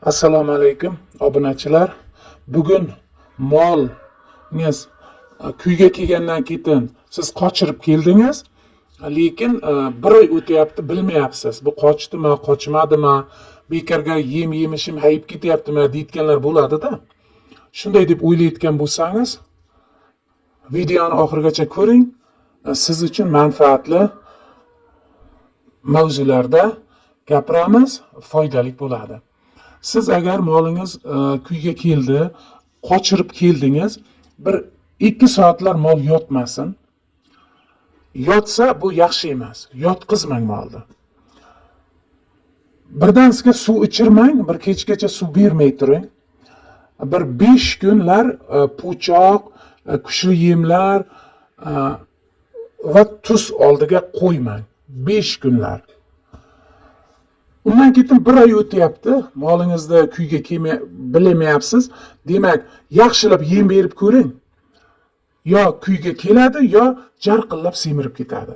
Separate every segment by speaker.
Speaker 1: Assalomu alaykum obunachilar. Bugun molingiz kuyga kelgandan keyin siz qochirib keldingiz, lekin bir oy o'tyapti, bilmayapsiz. Bu qochdimi, qochmadimi, bekarga yemishim hayib ketyaptimi deyotganlar bo'ladi-da. Shunday deb o'ylayotgan bo'lsangiz, videoni oxirigacha ko'ring. Siz uchun manfaatli mavzularda gapiramiz, foydali bo'ladi. Siz agar molingiz kuyga keldi, qochirib keldingiz, bir 2 soatlar mol yotmasin. Yotsa bu yaxshi emas. Yotqizmang molni. Birdan sizga suv ichirmang, bir kechgacha suv bermay turing. Bir 5 kunlar po'choq, kuchli yemlar va tuz oldiga qo'ymang. 5 kunlar. Undan keyin bir oy o'tyapti, molingizda kuyga bilmayapsiz. Demak, yaxshilab yem berib ko'ring. Yo kuyga keladi, yo jarqillab semirib ketadi.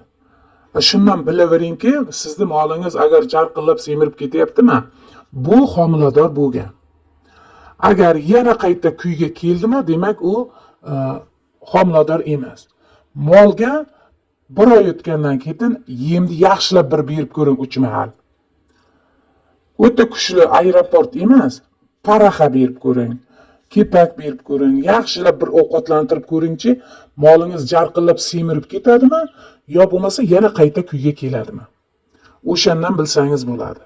Speaker 1: Shundan bilaveringki, sizning molingiz agar jarqillab semirib ketyaptimi, bu homilador bo'lgan. Agar yana qayta kuyga keldimi, demak u homilador emas. Molga bir oy o'tgandan keyin yemni yaxshilab bir berib ko'ring 3 mahal. O'ta kuchli aeroport emas, paraxa berib ko'ring, kepak berib ko'ring, yaxshilab bir ovqatlantirib ko'ringchi, molingiz jarqillab semirib ketadimi, yo bo'lmasa yana qayta kuyga keladimi? O'shandan bilsangiz bo'ladi.